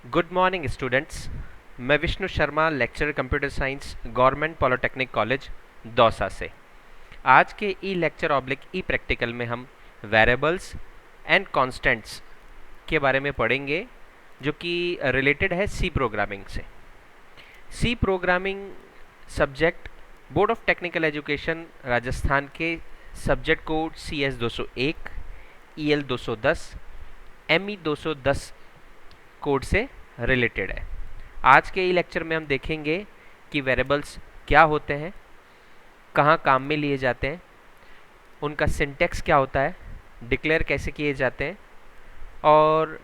Good morning students. मैं Vishnu Sharma, lecturer computer science, government polytechnic college Dausa से। आज के e lecture oblique e practical में हम वेरिएबल्स एंड कॉन्स्टेंट्स के बारे में पढ़ेंगे, जो कि रिलेटेड है सी प्रोग्रामिंग से। C programming subject board of technical education Rajasthan के subject code CS 201, EL 210, ME 210 code से रिलेटेड है। आज के ई लेक्चर में हम देखेंगे कि वेरिएबल्स क्या होते हैं, कहाँ काम में लिए जाते हैं, उनका सिंटैक्स क्या होता है, डिक्लेयर कैसे किए जाते हैं, और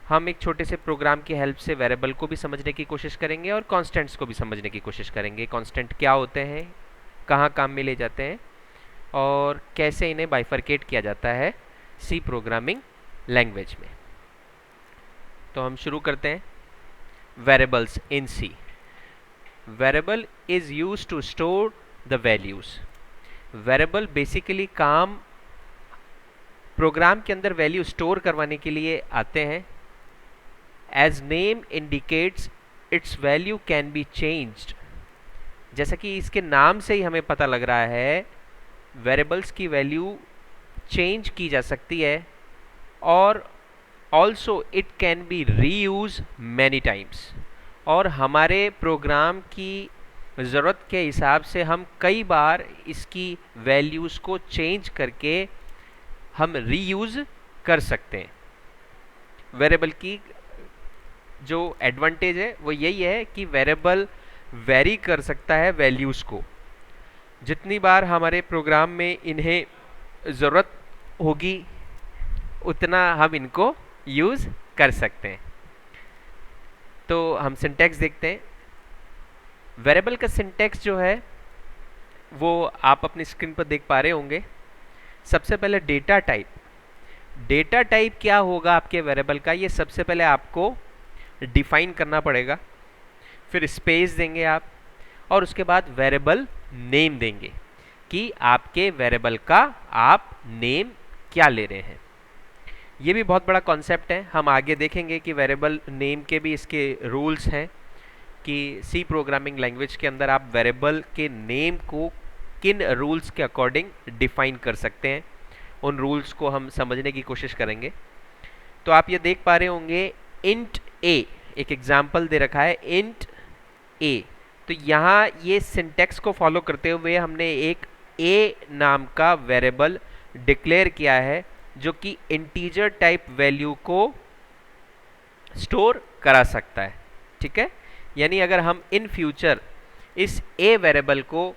हम एक छोटे से प्रोग्राम की हेल्प से वेरिएबल को भी समझने की कोशिश करेंगे और कॉन्स्टेंट्स को भी समझने की कोशिश करेंगे। कॉन्स्टेंट क्या होते हैं, कहाँ काम में ले जाते हैं, और कैसे इन्हें बाइफरकेट किया जाता है सी प्रोग्रामिंग लैंग्वेज में। तो हम शुरू करते हैं। Variables in C. Variable is used to store the values. Variable basically काम प्रोग्राम के अंदर वैल्यू स्टोर करवाने के लिए आते हैं। As name indicates its value can be changed. जैसा कि इसके नाम से ही हमें पता लग रहा है, वेरिएबल्स की वैल्यू चेंज की जा सकती है, और also it can be reuse many times. और हमारे प्रोग्राम की ज़रूरत के हिसाब से हम कई बार इसकी वैल्यूज़ को चेंज करके हम रीयूज कर सकते हैं। वेरिएबल की जो एडवांटेज है वो यही है कि वेरिएबल वेरी कर सकता है वैल्यूज़ को। जितनी बार हमारे प्रोग्राम में इन्हें ज़रूरत होगी उतना हम इनको यूज़ कर सकते हैं। तो हम सिंटैक्स देखते हैं। वेरिएबल का सिंटैक्स जो है वो आप अपनी स्क्रीन पर देख पा रहे होंगे। सबसे पहले डेटा टाइप। डेटा टाइप क्या होगा आपके वेरिएबल का, ये सबसे पहले आपको डिफाइन करना पड़ेगा। फिर स्पेस देंगे आप, और उसके बाद वेरिएबल नेम देंगे कि आपके वेरिएबल का आप नेम क्या ले रहे हैं। ये भी बहुत बड़ा कॉन्सेप्ट है, हम आगे देखेंगे कि वेरिएबल नेम के भी इसके रूल्स हैं कि सी प्रोग्रामिंग लैंग्वेज के अंदर आप वेरिएबल के नेम को किन रूल्स के अकॉर्डिंग डिफाइन कर सकते हैं। उन रूल्स को हम समझने की कोशिश करेंगे। तो आप ये देख पा रहे होंगे इंट ए, एक एग्जाम्पल दे रखा है इंट ए। तो यहाँ ये सिंटैक्स को फॉलो करते हुए हमने एक ए नाम का वेरिएबल डिक्लेयर किया है, जो कि इंटीजर टाइप वैल्यू को स्टोर करा सकता है। ठीक है, यानी अगर हम इन फ्यूचर इस ए वेरिएबल को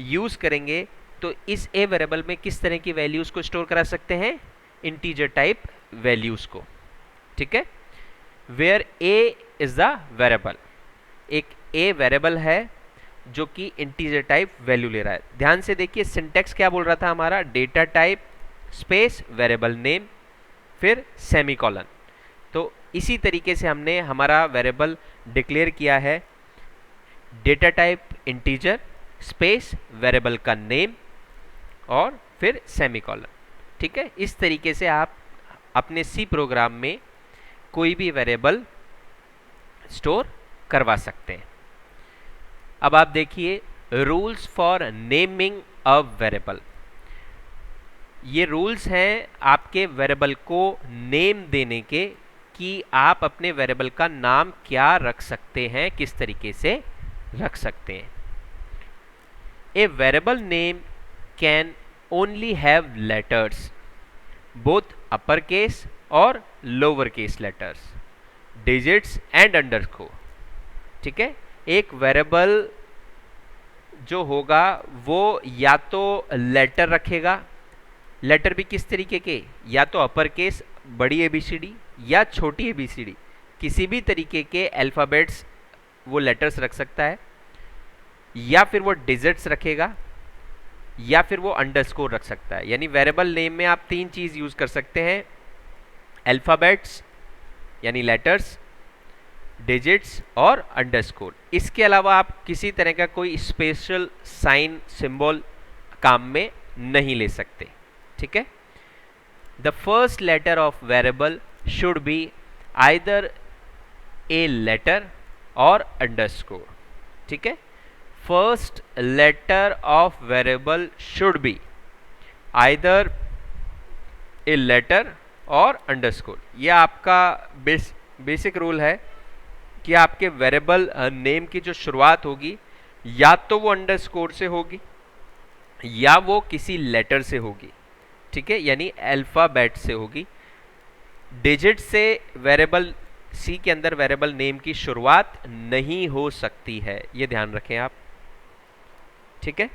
यूज करेंगे तो इस ए वेरिएबल में किस तरह की वैल्यूज को स्टोर करा सकते हैं, इंटीजर टाइप वैल्यूज को। ठीक है, where A is the variable. एक ए वेरिएबल है जो कि इंटीजर टाइप वैल्यू ले रहा है। ध्यान से देखिए सिंटैक्स क्या बोल रहा था हमारा, data type space variable name फिर सेमीकोलन। तो इसी तरीके से हमने हमारा वेरिएबल डिक्लेयर किया है, data type integer space variable का नेम और फिर सेमीकोलन। ठीक है, इस तरीके से आप अपने सी प्रोग्राम में कोई भी वेरिएबल स्टोर करवा सकते हैं। अब आप देखिए rules for naming a variable. ये रूल्स हैं आपके वेरिएबल को नेम देने के, कि आप अपने वेरिएबल का नाम क्या रख सकते हैं, किस तरीके से रख सकते हैं। A variable name can only have letters, both upper case और lower case letters, digits and underscore. ठीक है, एक वेरिएबल जो होगा वो या तो लेटर रखेगा, लेटर भी किस तरीके के, या तो अपर केस बड़ी ABCD या छोटी ABCD, किसी भी तरीके के अल्फ़ाबेट्स वो लेटर्स रख सकता है, या फिर वो डिजिट्स रखेगा, या फिर वो अंडरस्कोर रख सकता है। यानी वेरिएबल नेम में आप तीन चीज़ यूज़ कर सकते हैं, अल्फ़ाबेट्स यानी लेटर्स, डिजिट्स और अंडरस्कोर। इसके अलावा आप किसी तरह का कोई स्पेशल साइन सिंबल काम में नहीं ले सकते। ठीक है, the first letter of variable should be either a letter और अंडरस्कोर, ठीक है। First letter of variable should be either a letter और अंडरस्कोर। यह आपका बेसिक रूल है कि आपके वेरिएबल नेम की जो शुरुआत होगी या तो वो अंडरस्कोर से होगी या वो किसी लेटर से होगी, ठीक है, यानी अल्फाबेट से होगी। डिजिट से वेरिएबल सी के अंदर वेरिएबल नेम की शुरुआत नहीं हो सकती है, ये ध्यान रखें आप, ठीक है।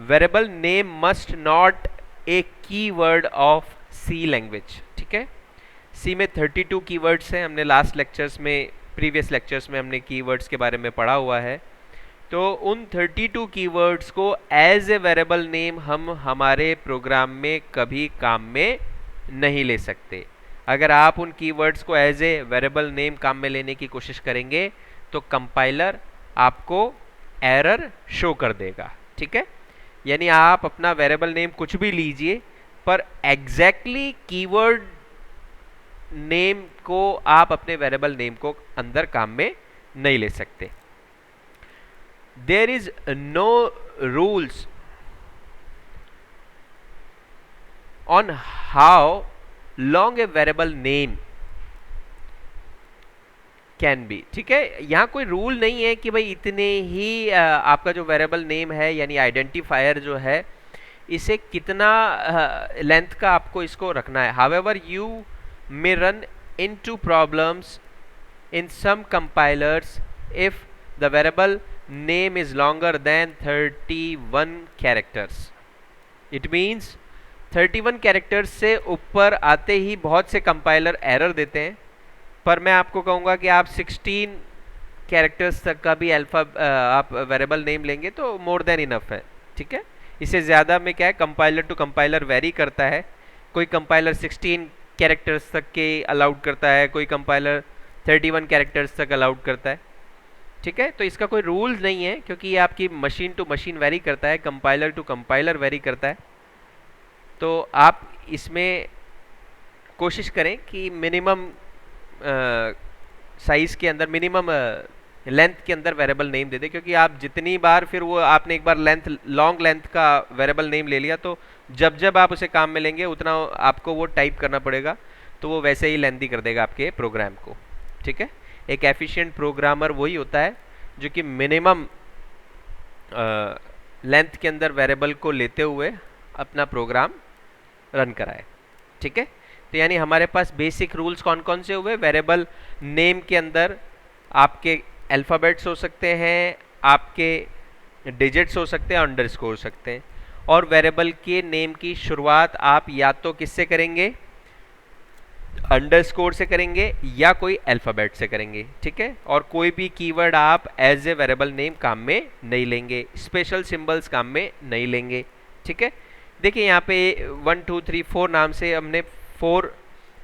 Variable name must not a keyword of C language, ठीक है। सी में 32 कीवर्ड्स हैं, हमने लास्ट लेक्चर्स में, प्रीवियस लेक्चर्स में हमने कीवर्ड्स के बारे में पढ़ा हुआ है। तो उन 32 कीवर्ड्स को एज ए वेरिएबल नेम हम हमारे प्रोग्राम में कभी काम में नहीं ले सकते। अगर आप उन कीवर्ड्स को एज ए वेरिएबल नेम काम में लेने की कोशिश करेंगे तो कंपाइलर आपको एरर शो कर देगा, ठीक है। यानी आप अपना वेरिएबल नेम कुछ भी लीजिए पर एग्जैक्टली कीवर्ड नेम को आप अपने वेरिएबल नेम को अंदर काम में नहीं ले सकते। There is no rules on how long a variable name can be, ठीक है। यहाँ कोई रूल नहीं है कि भाई इतने ही आपका जो वेरिएबल नेम है यानी आइडेंटिफायर जो है इसे कितना लेंथ का आपको इसको रखना है। However you may run into problems in some compilers if the variable name is longer than 31 characters. It means 31 characters से ऊपर आते ही बहुत से कंपाइलर एरर देते हैं, पर मैं आपको कहूँगा कि आप 16 कैरेक्टर्स तक का भी आप वेरिएबल नेम लेंगे तो मोर देन इनफ है, ठीक है। इससे ज़्यादा में क्या है, कंपाइलर टू कंपाइलर वेरी करता है। कोई कंपाइलर 16 कैरेक्टर्स तक के अलाउड करता है, कोई कंपाइलर 31 कैरेक्टर्स तक अलाउड करता है, ठीक है। तो इसका कोई रूल नहीं है क्योंकि ये आपकी मशीन टू मशीन वेरी करता है, कंपाइलर टू कंपाइलर वेरी करता है। तो आप इसमें कोशिश करें कि मिनिमम साइज के अंदर, मिनिमम लेंथ के अंदर वेरिएबल नेम दे दे, क्योंकि आप जितनी बार फिर वो आपने एक बार लॉन्ग लेंथ का वेरिएबल नेम ले लिया तो जब जब आप उसे काम में लेंगे उतना आपको वो टाइप करना पड़ेगा, तो वो वैसे ही लेंथी कर देगा आपके प्रोग्राम को, ठीक है। एक एफिशिएंट प्रोग्रामर वही होता है जो कि मिनिमम लेंथ के अंदर वेरिएबल को लेते हुए अपना प्रोग्राम रन कराए, ठीक है। तो यानी हमारे पास बेसिक रूल्स कौन कौन से हुए, वेरिएबल नेम के अंदर आपके अल्फ़ाबेट्स हो सकते हैं, आपके डिजिट्स हो सकते हैं, अंडरस्कोर हो सकते हैं, और वेरिएबल के नेम की शुरुआत आप या तो किससे करेंगे, अंडरस्कोर से करेंगे या कोई अल्फ़ाबेट से करेंगे, ठीक है। और कोई भी कीवर्ड आप एज ए वेरिएबल नेम काम में नहीं लेंगे, स्पेशल सिंबल्स काम में नहीं लेंगे, ठीक है। देखिए यहाँ पे 1 2 3 4 नाम से हमने 4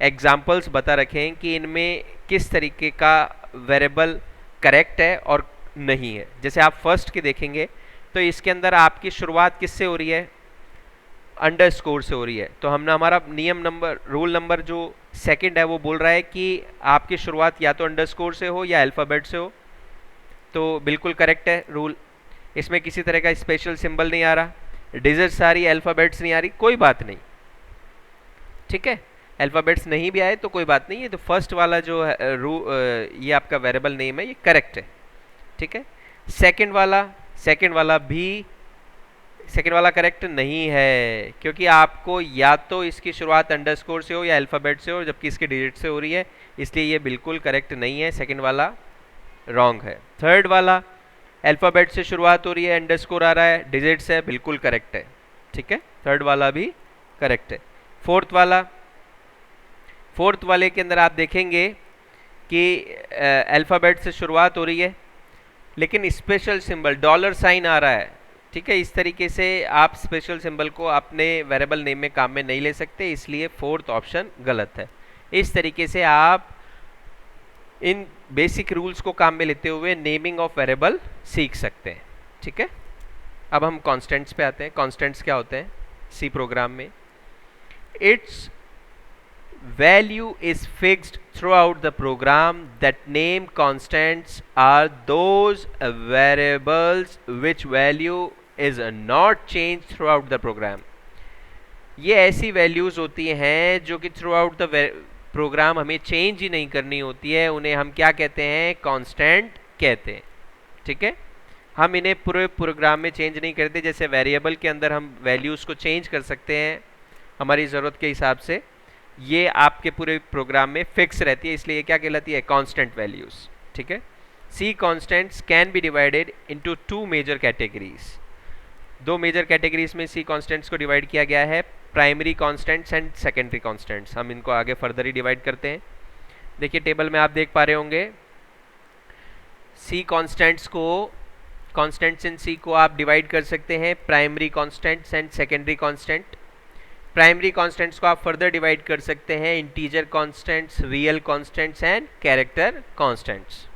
एग्जाम्पल्स बता रखे हैं कि इनमें किस तरीके का वेरिएबल करेक्ट है और नहीं है। जैसे आप फर्स्ट के देखेंगे तो इसके अंदर आपकी शुरुआत किससे हो रही है, अंडरस्कोर से हो रही है। तो हमने हमारा नियम नंबर, रूल नंबर जो सेकंड है वो बोल रहा है कि आपकी शुरुआत या तो अंडरस्कोर से हो या अल्फ़ाबेट से हो, तो बिल्कुल करेक्ट है रूल। इसमें किसी तरह का स्पेशल सिंबल नहीं आ रहा, डिजिट्स आ रही, अल्फ़ाबेट्स नहीं आ रही, कोई बात नहीं, ठीक है। अल्फ़ाबेट्स नहीं भी आए तो कोई बात नहीं है। तो फर्स्ट वाला जो है ये आपका वेरिएबल नेम है, ये करेक्ट है, ठीक है। सेकंड वाला करेक्ट नहीं है, क्योंकि आपको या तो इसकी शुरुआत अंडरस्कोर से हो या अल्फ़ाबेट से हो, जबकि इसके डिजिट से हो रही है, इसलिए ये बिल्कुल करेक्ट नहीं है, सेकंड वाला रॉन्ग है। थर्ड वाला अल्फ़ाबेट से शुरुआत हो रही है, अंडरस्कोर आ रहा है, डिजिट से, बिल्कुल करेक्ट है, ठीक है, थर्ड वाला भी करेक्ट है। फोर्थ वाले के अंदर आप देखेंगे कि अल्फ़ाबेट से शुरुआत हो रही है लेकिन स्पेशल सिंबल $साइन आ रहा है, ठीक है। इस तरीके से आप स्पेशल सिंबल को अपने वेरिएबल नेम में काम में नहीं ले सकते, इसलिए फोर्थ ऑप्शन गलत है। इस तरीके से आप इन बेसिक रूल्स को काम में लेते हुए नेमिंग ऑफ वेरिएबल सीख सकते हैं, ठीक है। अब हम कॉन्स्टेंट्स पे आते हैं। कॉन्स्टेंट्स क्या होते हैं सी प्रोग्राम में, it's value is fixed throughout the program. That name constants are those variables which value is not changed throughout the program. ये ऐसी वैल्यूज़ होती हैं जो कि थ्रू आउट द प्रोग्राम हमें चेंज ही नहीं करनी होती है, उन्हें हम क्या कहते हैं, कांस्टेंट कहते हैं। ठीक है, हम इन्हें पूरे प्रोग्राम में चेंज नहीं करते। जैसे वेरिएबल के अंदर हम वैल्यूज़ को चेंज कर सकते हैं हमारी ज़रूरत के हिसाब से, ये आपके पूरे प्रोग्राम में फिक्स रहती है, इसलिए ये क्या कहलाती है, कांस्टेंट वैल्यूज़। ठीक है, C constants can be divided into two major categories. दो मेजर कैटेगरीज में सी कॉन्स्टेंट्स को डिवाइड किया गया है, primary constants and secondary constants. हम इनको आगे फर्दर ही डिवाइड करते हैं। देखिए टेबल में आप देख पा रहे होंगे, सी कॉन्स्टेंट्स को, कॉन्स्टेंट्स इन सी को आप डिवाइड कर सकते हैं primary constants and secondary constant. Primary constants को आप फर्दर डिवाइड कर सकते हैं integer constants, real constants and character constants.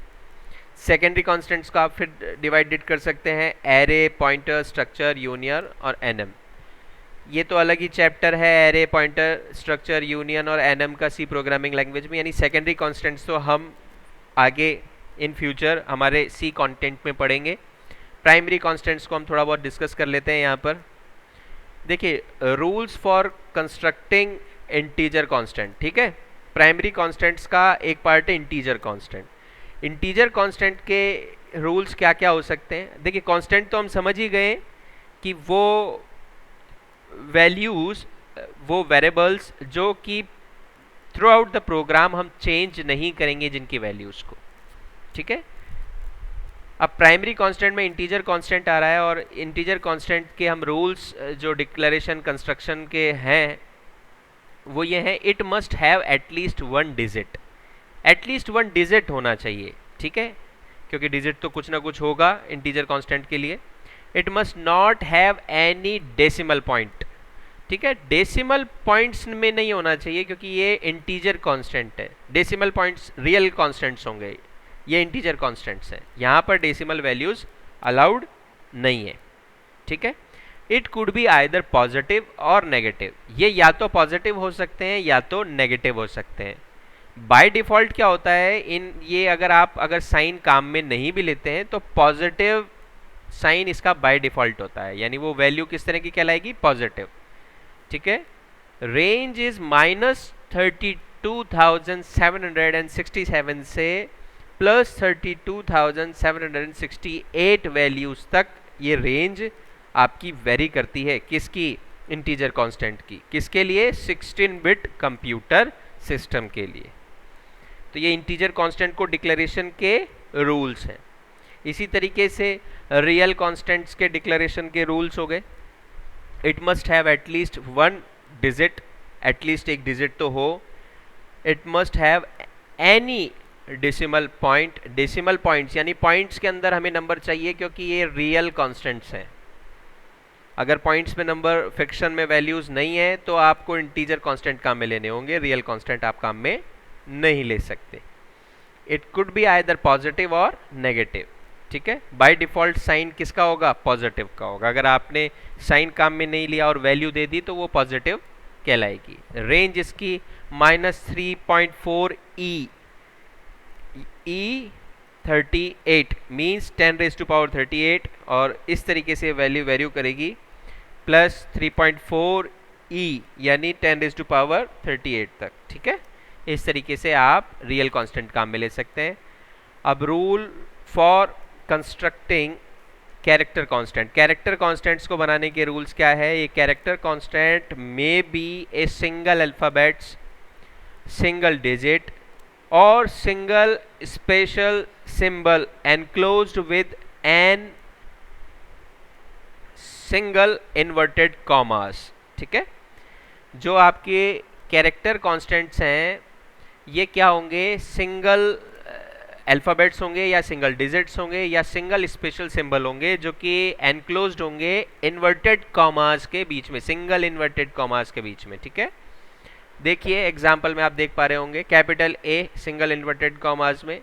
Secondary constants को आप फिर डिवाइडेड कर सकते हैं एरे, पॉइंटर, स्ट्रक्चर, यूनियन और एनएम। ये तो अलग ही चैप्टर है, एरे, पॉइंटर, स्ट्रक्चर, यूनियन और एनएम का सी प्रोग्रामिंग लैंग्वेज में। यानी सेकेंडरी कॉन्स्टेंट्स तो हम आगे इन फ्यूचर हमारे सी कंटेंट में पढ़ेंगे। प्राइमरी कॉन्स्टेंट्स को हम थोड़ा बहुत डिस्कस कर लेते हैं यहाँ पर। देखिए rules for constructing integer constant. ठीक है, प्राइमरी कांस्टेंट्स का एक पार्ट है इंटीजर कांस्टेंट। इंटीजर कांस्टेंट के रूल्स क्या क्या हो सकते हैं। देखिए कांस्टेंट तो हम समझ ही गए कि वो वैल्यूज़, वो वेरिएबल्स जो कि थ्रू आउट द प्रोग्राम हम चेंज नहीं करेंगे जिनकी वैल्यूज़ को। ठीक है, अब प्राइमरी कांस्टेंट में इंटीजर कांस्टेंट आ रहा है और इंटीजर कांस्टेंट के हम रूल्स जो डिक्लेरेशन कंस्ट्रक्शन के हैं वो ये हैं, it must have at least one digit. At least one digit होना चाहिए। ठीक है, क्योंकि डिजिट तो कुछ ना कुछ होगा इंटीजर कांस्टेंट के लिए। It must not have any decimal point. ठीक है, डेसिमल पॉइंट्स में नहीं होना चाहिए क्योंकि ये इंटीजर कांस्टेंट है। डेसिमल पॉइंट्स रियल कांस्टेंट्स होंगे, ये इंटीजर कांस्टेंट्स हैं, यहाँ पर डेसिमल वैल्यूज अलाउड नहीं है। ठीक है, it could be either positive और नेगेटिव। ये या तो पॉजिटिव हो सकते हैं या तो नेगेटिव हो सकते हैं। बाय डिफ़ॉल्ट क्या होता है, इन ये अगर साइन काम में नहीं भी लेते हैं तो पॉजिटिव साइन इसका बाय डिफ़ॉल्ट होता है, यानी वो वैल्यू किस तरह की कहलाएगी, पॉजिटिव। ठीक है, रेंज इज -32,767 से प्लस 32,768 वैल्यूज तक ये रेंज आपकी वेरी करती है। किसकी, इंटीजर कांस्टेंट की। किसके लिए, 16 बिट कंप्यूटर सिस्टम के लिए। तो ये इंटीजर कांस्टेंट को डिक्लेरेशन के रूल्स हैं। इसी तरीके से रियल कांस्टेंट्स के डिक्लेरेशन के रूल्स हो गए। It must have at least one digit, at least एक डिजिट तो हो। It must have any decimal point. Decimal points यानी पॉइंट्स के अंदर हमें नंबर चाहिए क्योंकि ये रियल कांस्टेंट्स हैं। अगर पॉइंट्स में नंबर, फिक्शन में वैल्यूज नहीं है तो आपको इंटीजर कांस्टेंट काम में लेने होंगे, रियल कांस्टेंट आप काम में नहीं ले सकते। It could be either positive और नेगेटिव। ठीक है, बाय डिफॉल्ट साइन किसका होगा, पॉजिटिव का होगा। अगर आपने साइन काम में नहीं लिया और वैल्यू दे दी तो वो पॉजिटिव कहलाएगी। रेंज इसकी -3.4 E38 मीन्स 10⁻38 और इस तरीके से वैल्यू वेरी करेगी प्लस 3.4 E यानी 10⁻38 तक। ठीक है, इस तरीके से आप रियल कांस्टेंट काम में ले सकते हैं। अब rule for constructing character constant. Character constants को बनाने के रूल्स क्या है। ये character constant may be a single alphabets, single digit और single special symbol enclosed with an single inverted commas. ठीक है, जो आपके कैरेक्टर कांस्टेंट्स हैं ये क्या होंगे, सिंगल अल्फ़ाबेट्स होंगे या सिंगल डिजिट्स होंगे या सिंगल स्पेशल सिंबल होंगे जो कि एनक्लोज्ड होंगे इन्वर्टेड कॉमास के बीच में, सिंगल इन्वर्टेड कॉमास के बीच में। ठीक है, देखिए एग्जाम्पल में आप देख पा रहे होंगे, capital a single inverted commas में,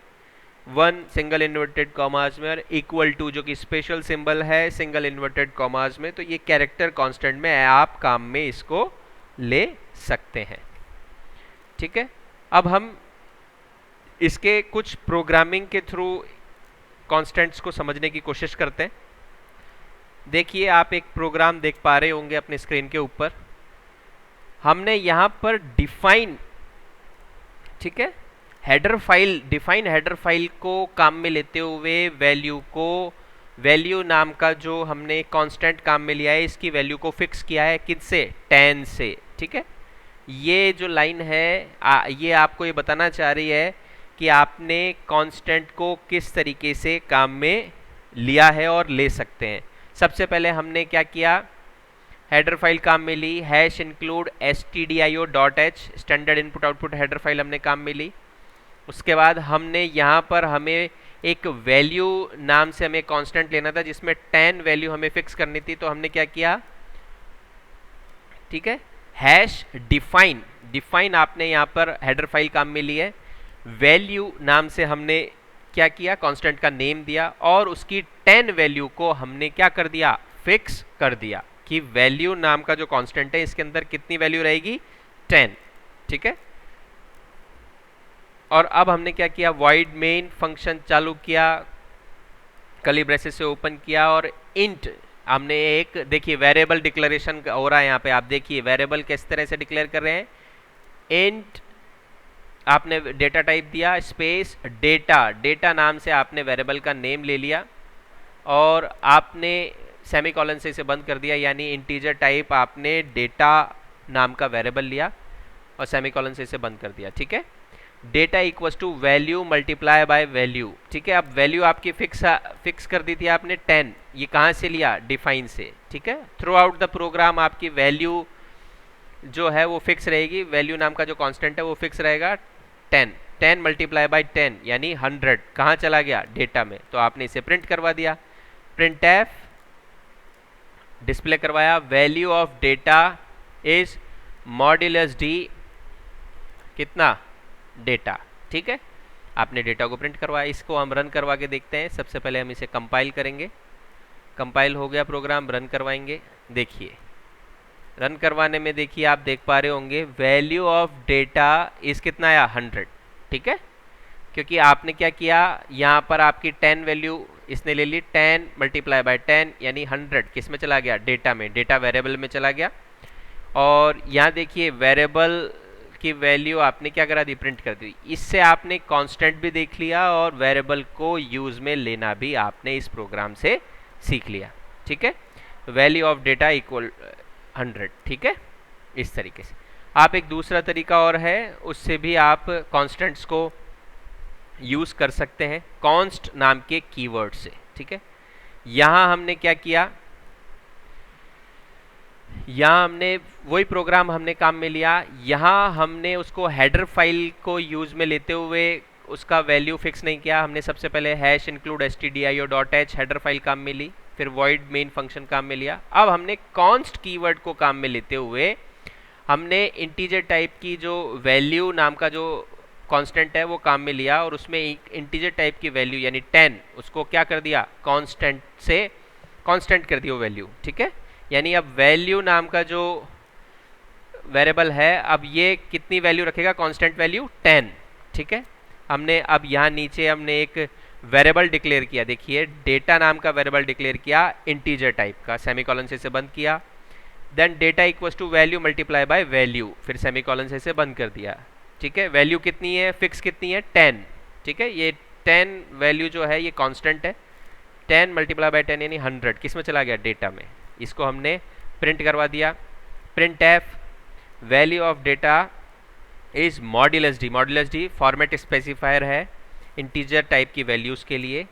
1 सिंगल इन्वर्टेड कॉमास में और इक्वल टू जो कि स्पेशल सिंबल है सिंगल इन्वर्टेड कॉमास में। तो ये कैरेक्टर कांस्टेंट में आप काम में इसको ले सकते हैं। ठीक है, अब हम इसके कुछ प्रोग्रामिंग के थ्रू कॉन्स्टेंट्स को समझने की कोशिश करते हैं। देखिए, आप एक प्रोग्राम देख पा रहे होंगे अपने स्क्रीन के ऊपर। हमने यहाँ पर डिफाइन, ठीक है, header file, define header file को काम में लेते हुए वैल्यू को, वैल्यू नाम का जो हमने कांस्टेंट काम में लिया है, इसकी वैल्यू को फिक्स किया है किससे, 10 से। ठीक है, ये जो लाइन है ये आपको ये बताना चाह रही है कि आपने कांस्टेंट को किस तरीके से काम में लिया है और ले सकते हैं। सबसे पहले हमने क्या किया, हेडर फाइल काम में ली, hash include stdio.h, standard input output header file हमने काम में ली। उसके बाद हमने यहाँ पर हमें एक वैल्यू नाम से हमें कांस्टेंट लेना था जिसमें 10 वैल्यू हमें फिक्स करनी थी, तो हमने क्या किया, ठीक है, हैश डिफाइन, डिफाइन आपने यहाँ पर हेडर फाइल काम में ली है। वैल्यू नाम से हमने क्या किया, कांस्टेंट का नेम दिया और उसकी 10 वैल्यू को हमने क्या कर दिया, फिक्स कर दिया कि वैल्यू नाम का जो कांस्टेंट है इसके अंदर कितनी वैल्यू रहेगी, 10। ठीक है, और अब हमने क्या किया, वॉइड मेन फंक्शन चालू किया, कर्ली ब्रेसेस से ओपन किया और इंट हमने एक, देखिए वेरिएबल डिक्लेरेशन हो रहा है यहाँ पे। आप देखिए वेरिएबल किस तरह से डिक्लेयर कर रहे हैं, इंट आपने डेटा टाइप दिया, स्पेस डेटा, डेटा नाम से आपने वेरिएबल का नेम ले लिया और आपने सेमीकोलन से इसे बंद कर दिया, यानी इंटीजर टाइप आपने डेटा नाम का वेरिएबल लिया और सेमीकोलन से इसे बंद कर दिया। ठीक है, data equals to value multiply by value. ठीक है, अब वैल्यू आपकी फिक्स कर दी थी आपने 10, ये कहाँ से लिया, डिफाइन से। ठीक है, थ्रू आउट द प्रोग्राम आपकी वैल्यू जो है वो फिक्स रहेगी, वैल्यू नाम का जो कांस्टेंट है वो फिक्स रहेगा 10, 10 मल्टीप्लाई बाय 10 यानी 100, कहाँ चला गया, डेटा में, तो आपने इसे प्रिंट करवा दिया। प्रिंट एफ डिस्प्ले करवाया, value of data is modulus D, कितना, डेटा। ठीक है, आपने डेटा को प्रिंट करवाया। इसको हम रन करवा के देखते हैं। सबसे पहले हम इसे कंपाइल करेंगे, कंपाइल हो गया प्रोग्राम, रन करवाएंगे। देखिए रन करवाने में देखिए आप देख पा रहे होंगे वैल्यू ऑफ डेटा इस कितना आया, 100। ठीक है, क्योंकि आपने क्या किया, यहाँ पर आपकी 10 वैल्यू इसने ले ली, 10 मल्टीप्लाई बाय 10 यानी 100 किस में चला गया, डेटा में, डेटा वेरिएबल में चला गया। और यहाँ देखिए वेरिएबल की वैल्यू आपने क्या करा दी, प्रिंट कर दी। इससे आपने कांस्टेंट भी देख लिया और वेरिएबल को यूज में लेना भी आपने इस प्रोग्राम से सीख लिया। ठीक है, वैल्यू ऑफ डेटा इक्वल 100। ठीक है, इस तरीके से। आप एक दूसरा तरीका और है, उससे भी आप कांस्टेंट्स को यूज कर सकते हैं, कॉन्स्ट नाम के कीवर्ड से। ठीक है, यहाँ हमने क्या किया, यहाँ हमने वही प्रोग्राम हमने काम में लिया, यहाँ हमने उसको हेडर फाइल को यूज में लेते हुए उसका वैल्यू फिक्स नहीं किया। हमने सबसे पहले hash include stdio.h header file काम में ली, फिर वॉइड मेन फंक्शन काम में लिया। अब हमने कॉन्स्ट कीवर्ड को काम में लेते हुए हमने इंटीजर टाइप की जो वैल्यू नाम का जो कांस्टेंट है वो काम में लिया और उसमें एक इंटीजर टाइप की वैल्यू यानी 10 उसको क्या कर दिया, कांस्टेंट से कांस्टेंट कर दिया वैल्यू। ठीक है, यानी अब वैल्यू नाम का जो वेरिएबल है अब ये कितनी वैल्यू रखेगा, कांस्टेंट वैल्यू 10। ठीक है, हमने अब यहाँ नीचे हमने एक वेरिएबल डिक्लेयर किया, देखिए डेटा नाम का वेरिएबल डिक्लेयर किया इंटीजर टाइप का, सेमीकोलन से इसे बंद किया। Then data equals to value multiply by value, फिर सेमीकोलन से इसे बंद कर दिया। ठीक है, वैल्यू कितनी है, फिक्स कितनी है, 10। ठीक है, ये 10 वैल्यू जो है ये कांस्टेंट है, 10 मल्टीप्लाई बाय 10 यानी 100 किस में चला गया, डेटा में। इसको हमने प्रिंट करवा दिया। Print F value of data is modulus D, modulus D format specifier है इंटीजर टाइप की वैल्यूज़ के लिए।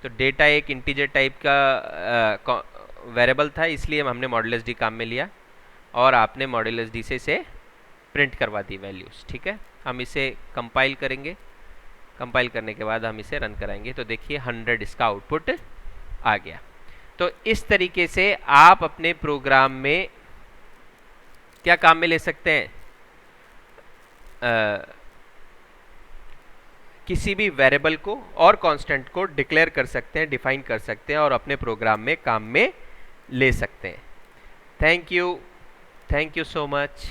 तो डेटा एक इंटीजर टाइप का वेरिएबल था, इसलिए हमने मॉड्यूलस डी काम में लिया और आपने मॉड्यूलस डी से इसे प्रिंट करवा दी वैल्यूज़। ठीक है, हम इसे कंपाइल करेंगे, कंपाइल करने के बाद हम इसे रन कराएंगे तो देखिए 100 इसका आउटपुट आ गया। तो इस तरीके से आप अपने प्रोग्राम में क्या काम में ले सकते हैं, किसी भी वेरिएबल को और कांस्टेंट को डिक्लेयर कर सकते हैं, डिफाइन कर सकते हैं और अपने प्रोग्राम में काम में ले सकते हैं। Thank you so much.